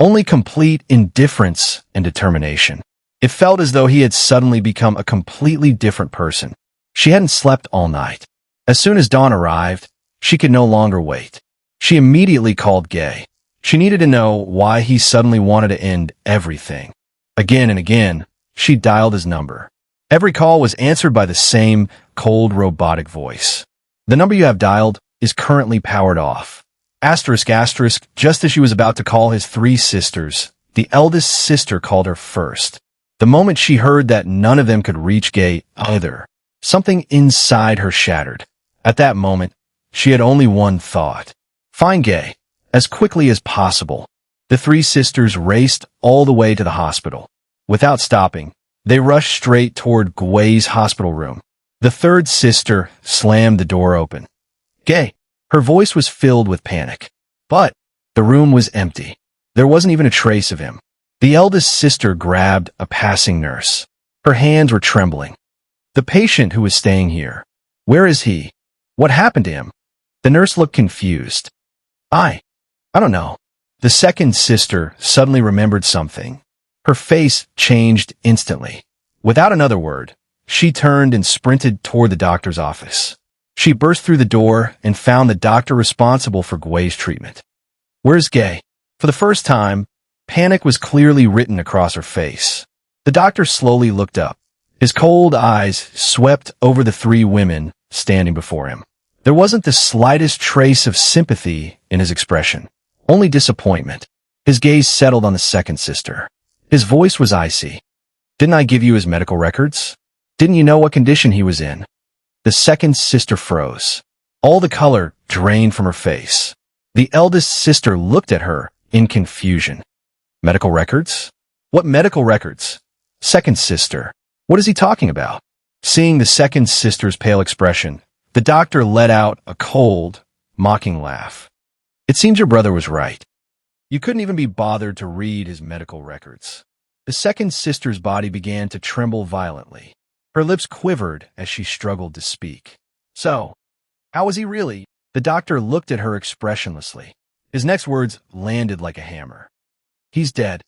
only complete indifference and determination. It felt as though he had suddenly become a completely different person. She hadn't slept all night. As soon as dawn arrived, she could no longer wait. She immediately called Guay. She needed to know why he suddenly wanted to end everything. Again and again, she dialed his number. Every call was answered by the same cold, robotic voice. "The number you have dialed is currently powered off." Asterisk. Just as she was about to call his three sisters, the eldest sister called her first. The moment she heard that none of them could reach Guay either, something inside her shattered. At that moment, she had only one thought: find Guay as quickly as possible. The three sisters raced all the way to the hospital. Without stopping, they rushed straight toward Guay's hospital room. The third sister slammed the door open. "Guay!" Her voice was filled with panic. But the room was empty. There wasn't even a trace of him. The eldest sister grabbed a passing nurse. Her hands were trembling. "The patient who was staying here. Where is he? What happened to him?" The nurse looked confused. I don't know." The second sister suddenly remembered something. Her face changed instantly. Without another word, she turned and sprinted toward the doctor's office. She burst through the door and found the doctor responsible for Guay's treatment. Where's Guay? For the first time, panic was clearly written across her face. The doctor slowly looked up. His cold eyes swept over the three women standing before him. There wasn't the slightest trace of sympathy in his expression, only disappointment. His gaze settled on the second sister. His voice was icy. Didn't I give you his medical records? Didn't you know what condition he was in? The second sister froze. All the color drained from her face. The eldest sister looked at her in confusion. Medical records? What medical records? Second sister. What is he talking about? Seeing the second sister's pale expression, the doctor let out a cold, mocking laugh. It seems your brother was right. You couldn't even be bothered to read his medical records. The second sister's body began to tremble violently. Her lips quivered as she struggled to speak. So, how was he really? The doctor looked at her expressionlessly. His next words landed like a hammer. He's dead.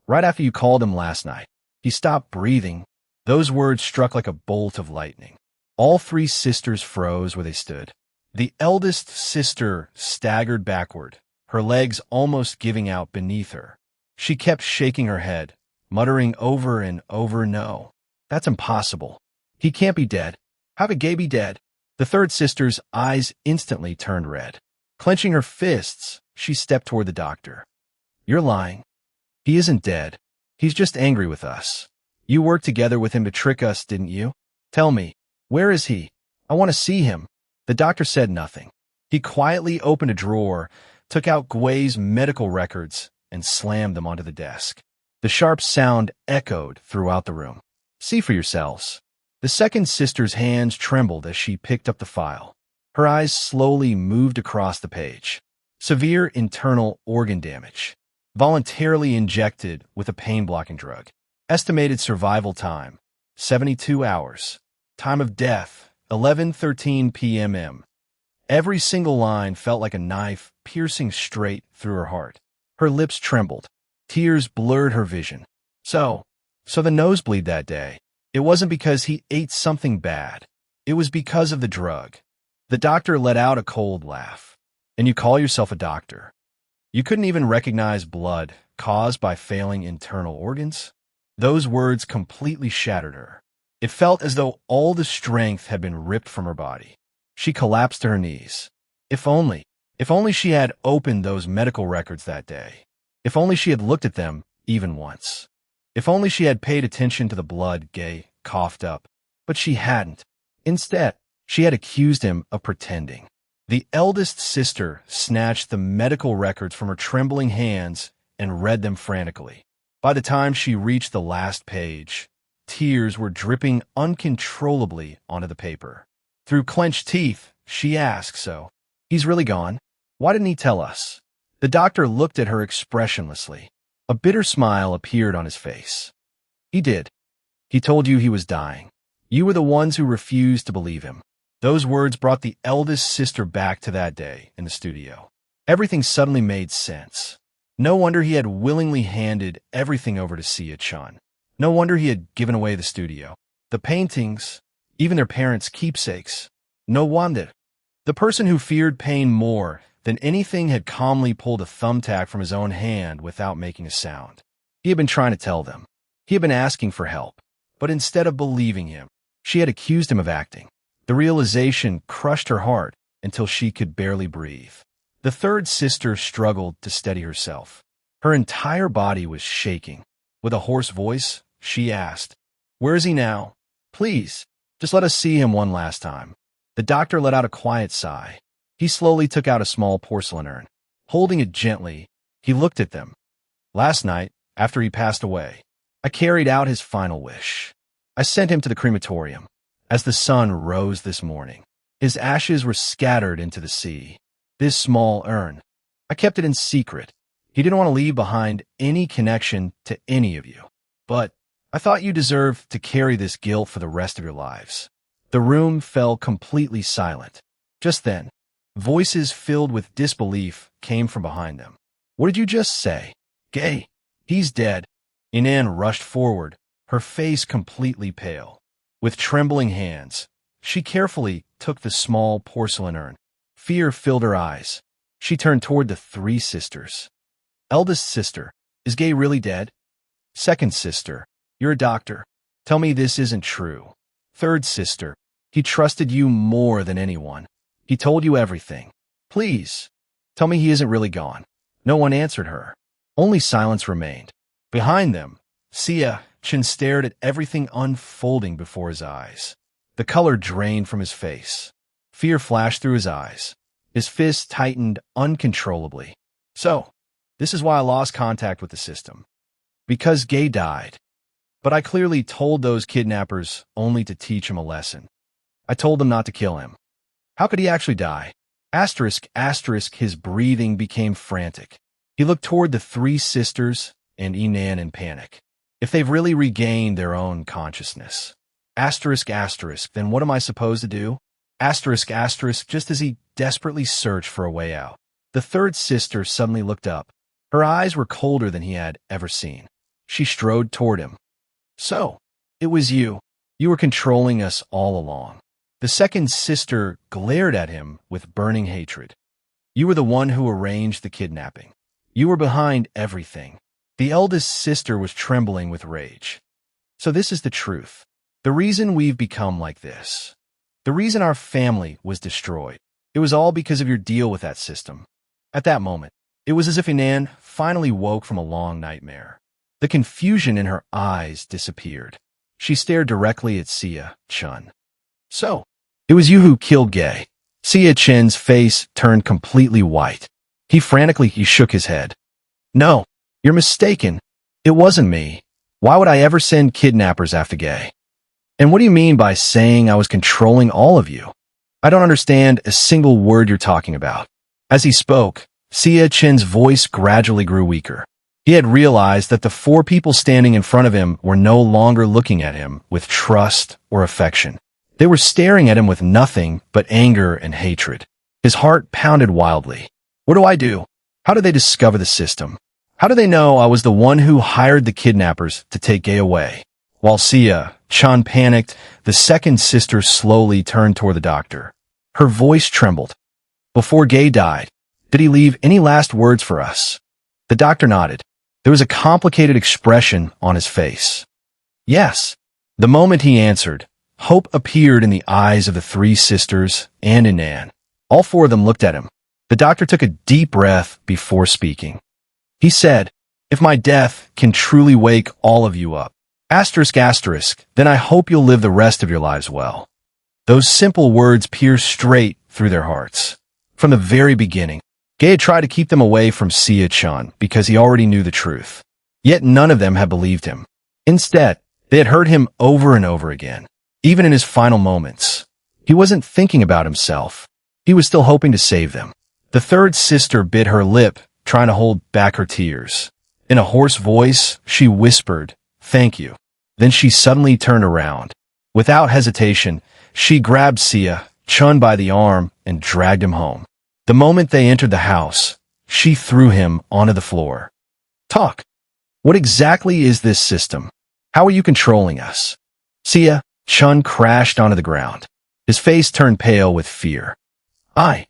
Right after you called him last night. He stopped breathing. Those words struck like a bolt of lightning. All three sisters froze where they stood. The eldest sister staggered backward, her legs almost giving out beneath her. She kept shaking her head, muttering over and over, "No, that's impossible. He can't be dead. How could Guay be dead?" The third sister's eyes instantly turned red. Clenching her fists, she stepped toward the doctor. "You're lying. He isn't dead. He's just angry with us. You worked together with him to trick us, didn't you? Tell me, where is he? I want to see him." The doctor said nothing. He quietly opened a drawer, took out Guay's medical records, and slammed them onto the desk. The sharp sound echoed throughout the room. "See for yourselves." The second sister's hands trembled as she picked up the file. Her eyes slowly moved across the page. Severe internal organ damage. Voluntarily injected with a pain-blocking drug. Estimated survival time, 72 hours. Time of death, 11:13 p.m. Every single line felt like a knife piercing straight through her heart. Her lips trembled. Tears blurred her vision. So the nosebleed that day. It wasn't because he ate something bad. It was because of the drug. The doctor let out a cold laugh. And you call yourself a doctor? You couldn't even recognize blood caused by failing internal organs? Those words completely shattered her. It felt as though all the strength had been ripped from her body. She collapsed to her knees. If only she had opened those medical records that day. If only she had looked at them even once. If only she had paid attention to the blood Guay coughed up. But she hadn't. Instead, she had accused him of pretending. The eldest sister snatched the medical records from her trembling hands and read them frantically. By the time she reached the last page, tears were dripping uncontrollably onto the paper. Through clenched teeth, she asked, "So, he's really gone? Why didn't he tell us?" The doctor looked at her expressionlessly. A bitter smile appeared on his face. "He did. He told you he was dying. You were the ones who refused to believe him." Those words brought the eldest sister back to that day in the studio. Everything suddenly made sense. No wonder he had willingly handed everything over to Sia Chen. No wonder he had given away the studio. The paintings, even their parents' keepsakes. No wonder. The person who feared pain more than anything had calmly pulled a thumbtack from his own hand without making a sound. He had been trying to tell them. He had been asking for help. But instead of believing him, she had accused him of acting. The realization crushed her heart until she could barely breathe. The third sister struggled to steady herself. Her entire body was shaking. With a hoarse voice, she asked, "Where is he now? Please, just let us see him one last time." The doctor let out a quiet sigh. He slowly took out a small porcelain urn. Holding it gently, he looked at them. "Last night, after he passed away, I carried out his final wish. I sent him to the crematorium. As the sun rose this morning, his ashes were scattered into the sea. This small urn, I kept it in secret. He didn't want to leave behind any connection to any of you. But I thought you deserved to carry this guilt for the rest of your lives." The room fell completely silent. Just then, voices filled with disbelief came from behind them. "What did you just say?" "Guay, he's dead." Inan rushed forward, her face completely pale. With trembling hands, she carefully took the small porcelain urn. Fear filled her eyes. She turned toward the three sisters. Eldest sister, is Guay really dead? Second sister, you're a doctor. Tell me this isn't true. Third sister, he trusted you more than anyone. He told you everything. Please, tell me he isn't really gone. No one answered her. Only silence remained. Behind them, Sia Chen stared at everything unfolding before his eyes. The color drained from his face. Fear flashed through his eyes. His fists tightened uncontrollably. So, this is why I lost contact with the system. Because Guay died. But I clearly told those kidnappers only to teach him a lesson. I told them not to kill him. How could he actually die? Asterisk, asterisk, his breathing became frantic. He looked toward the three sisters and Inan in panic. If they've really regained their own consciousness. Asterisk, asterisk, then what am I supposed to do? Asterisk, asterisk, just as he desperately searched for a way out. The third sister suddenly looked up. Her eyes were colder than he had ever seen. She strode toward him. So, it was you. You were controlling us all along. The second sister glared at him with burning hatred. You were the one who arranged the kidnapping. You were behind everything. The eldest sister was trembling with rage. So this is the truth. The reason we've become like this. The reason our family was destroyed. It was all because of your deal with that system. At that moment, it was as if Inan finally woke from a long nightmare. The confusion in her eyes disappeared. She stared directly at Sia Chen. So, it was you who killed Guay. Sia Chen's face turned completely white. He shook his head. No, you're mistaken. It wasn't me. Why would I ever send kidnappers after Guay? And what do you mean by saying I was controlling all of you? I don't understand a single word you're talking about. As he spoke, Sia Chen's voice gradually grew weaker. He had realized that the four people standing in front of him were no longer looking at him with trust or affection. They were staring at him with nothing but anger and hatred. His heart pounded wildly. What do I do? How do they discover the system? How do they know I was the one who hired the kidnappers to take Guay away? While Sia Chen panicked, the second sister slowly turned toward the doctor. Her voice trembled. Before Guay died, did he leave any last words for us? The doctor nodded. There was a complicated expression on his face. Yes. The moment he answered, hope appeared in the eyes of the three sisters and Inan. All four of them looked at him. The doctor took a deep breath before speaking. He said, if my death can truly wake all of you up, asterisk, asterisk, then I hope you'll live the rest of your lives well. Those simple words pierced straight through their hearts. From the very beginning, Guay had tried to keep them away from Sia Chen because he already knew the truth. Yet none of them had believed him. Instead, they had heard him over and over again, even in his final moments. He wasn't thinking about himself. He was still hoping to save them. The third sister bit her lip, trying to hold back her tears. In a hoarse voice, she whispered, "Thank you." Then she suddenly turned around. Without hesitation, she grabbed Sia Chen by the arm and dragged him home. The moment they entered the house, she threw him onto the floor. Talk. What exactly is this system? How are you controlling us? Sia Chen crashed onto the ground. His face turned pale with fear. I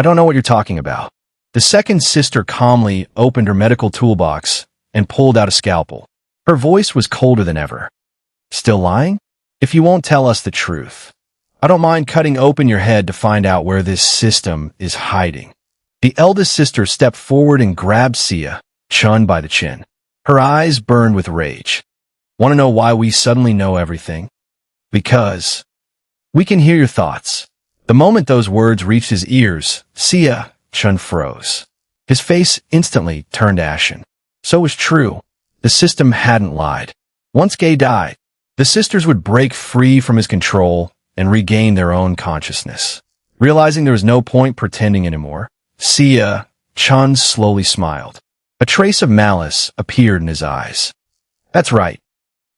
don't know what you're talking about. The second sister calmly opened her medical toolbox and pulled out a scalpel. Her voice was colder than ever. Still lying? If you won't tell us the truth, I don't mind cutting open your head to find out where this system is hiding. The eldest sister stepped forward and grabbed Sia Chen by the chin. Her eyes burned with rage. Want to know why we suddenly know everything? Because we can hear your thoughts. The moment those words reached his ears, Sia Chen froze. His face instantly turned ashen. So it was true. The system hadn't lied. Once Guay died, the sisters would break free from his control and regain their own consciousness. Realizing there was no point pretending anymore, Sia Chen slowly smiled. A trace of malice appeared in his eyes. That's right.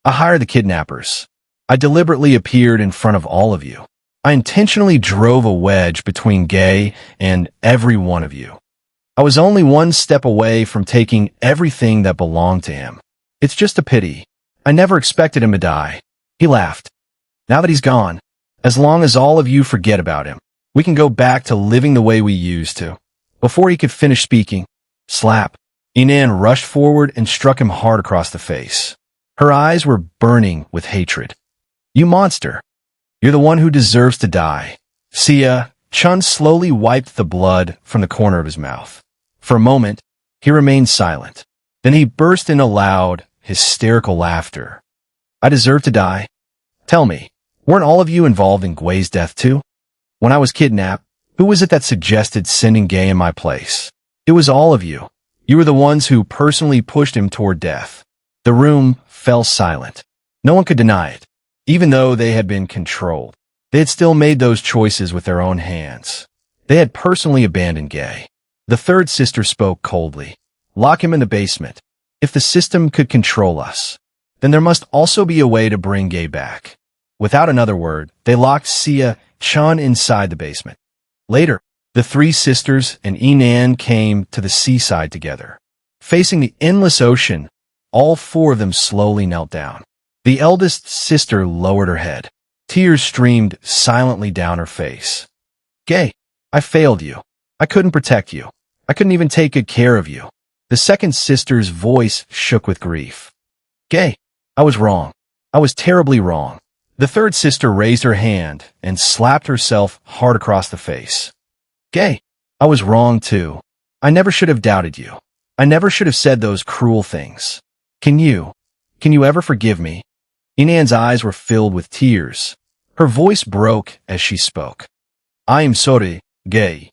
I hired the kidnappers. I deliberately appeared in front of all of you. I intentionally drove a wedge between Guay and every one of you. I was only one step away from taking everything that belonged to him. It's just a pity. I never expected him to die. He laughed. Now that he's gone, as long as all of you forget about him, we can go back to living the way we used to. Before he could finish speaking, slap, Inan rushed forward and struck him hard across the face. Her eyes were burning with hatred. You monster! You're the one who deserves to die. Sia Chen slowly wiped the blood from the corner of his mouth. For a moment, he remained silent. Then he burst into loud, hysterical laughter. I deserve to die? Tell me, weren't all of you involved in Guay's death too? When I was kidnapped, who was it that suggested sending Guay in my place? It was all of you. You were the ones who personally pushed him toward death. The room fell silent. No one could deny it. Even though they had been controlled, they had still made those choices with their own hands. They had personally abandoned Guay. The third sister spoke coldly. Lock him in the basement. If the system could control us, then there must also be a way to bring Guay back. Without another word, they locked Sia Chen inside the basement. Later, the three sisters and Inan came to the seaside together. Facing the endless ocean, all four of them slowly knelt down. The eldest sister lowered her head. Tears streamed silently down her face. Guay, I failed you. I couldn't protect you. I couldn't even take good care of you. The second sister's voice shook with grief. Guay, I was wrong. I was terribly wrong. The third sister raised her hand and slapped herself hard across the face. Guay, I was wrong too. I never should have doubted you. I never should have said those cruel things. Can you ever forgive me? Inan's eyes were filled with tears. Her voice broke as she spoke. I am sorry, Guay.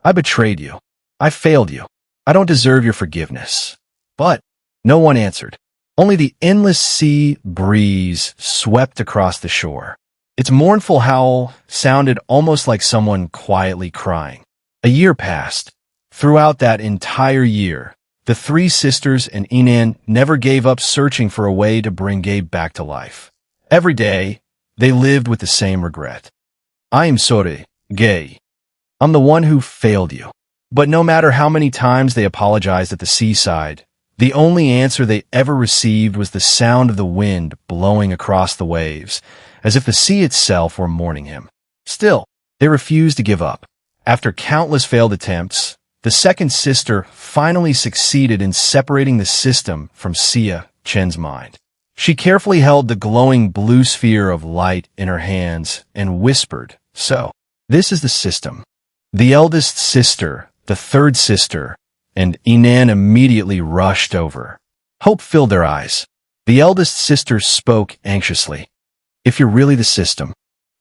I betrayed you. I failed you. I don't deserve your forgiveness. But no one answered. Only the endless sea breeze swept across the shore. Its mournful howl sounded almost like someone quietly crying. A year passed. Throughout that entire year, the three sisters and Inan never gave up searching for a way to bring Guay back to life. Every day, they lived with the same regret. I am sorry, Guay. I'm the one who failed you. But no matter how many times they apologized at the seaside, the only answer they ever received was the sound of the wind blowing across the waves, as if the sea itself were mourning him. Still, they refused to give up. After countless failed attempts, the second sister finally succeeded in separating the system from Sia Chen's mind. She carefully held the glowing blue sphere of light in her hands and whispered, So, this is the system. The eldest sister, the third sister, and Inan immediately rushed over. Hope filled their eyes. The eldest sister spoke anxiously. If you're really the system,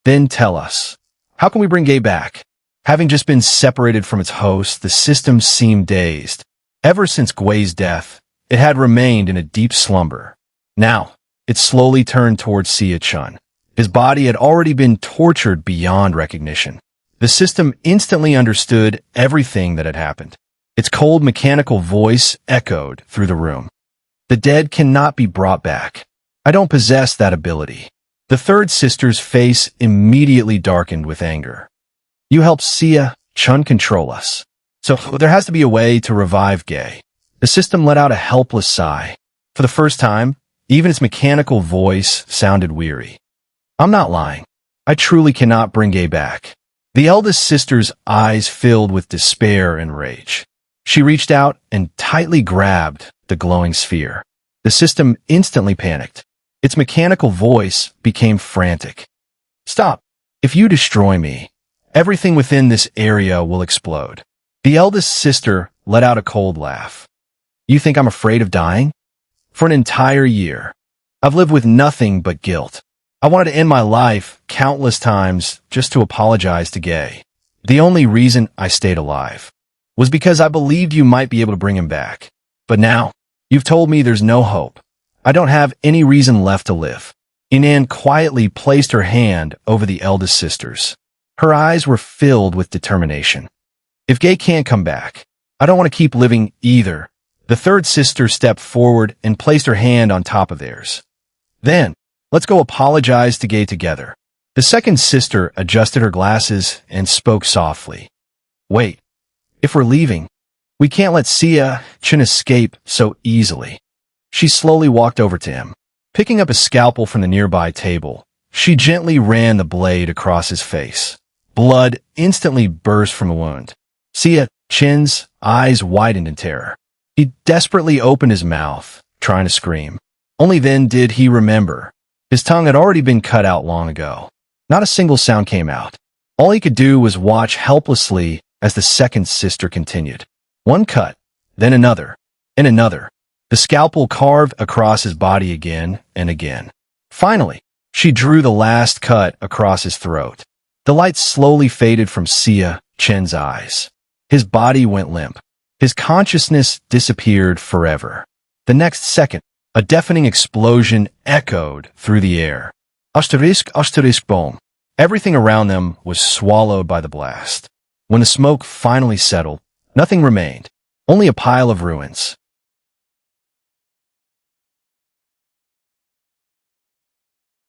then tell us. How can we bring Guay back? Having just been separated from its host, the system seemed dazed. Ever since Guay's death, it had remained in a deep slumber. Now, it slowly turned towards Sia Chen. His body had already been tortured beyond recognition. The system instantly understood everything that had happened. Its cold mechanical voice echoed through the room. The dead cannot be brought back. I don't possess that ability. The third sister's face immediately darkened with anger. You helped Sia Chen control us. So there has to be a way to revive Guay. The system let out a helpless sigh. For the first time, even its mechanical voice sounded weary. I'm not lying. I truly cannot bring Guay back. The eldest sister's eyes filled with despair and rage. She reached out and tightly grabbed the glowing sphere. The system instantly panicked. Its mechanical voice became frantic. Stop. If you destroy me, everything within this area will explode. The eldest sister let out a cold laugh. You think I'm afraid of dying? For an entire year, I've lived with nothing but guilt. I wanted to end my life countless times just to apologize to Guay. The only reason I stayed alive was because I believed you might be able to bring him back. But now, you've told me there's no hope. I don't have any reason left to live. Inan quietly placed her hand over the eldest sister's. Her eyes were filled with determination. If Guay can't come back, I don't want to keep living either. The third sister stepped forward and placed her hand on top of theirs. Then, let's go apologize to Guay together. The second sister adjusted her glasses and spoke softly. Wait, if we're leaving, we can't let Sia Chen escape so easily. She slowly walked over to him. Picking up a scalpel from the nearby table, she gently ran the blade across his face. Blood instantly burst from the wound. Sia Chen's eyes widened in terror. He desperately opened his mouth, trying to scream. Only then did he remember. His tongue had already been cut out long ago. Not a single sound came out. All he could do was watch helplessly as the second sister continued. One cut, then another, and another. The scalpel carved across his body again and again. Finally, she drew the last cut across his throat. The light slowly faded from Sia Chen's eyes. His body went limp. His consciousness disappeared forever. The next second, a deafening explosion echoed through the air. Asterisk boom. Everything around them was swallowed by the blast. When the smoke finally settled, nothing remained, only a pile of ruins.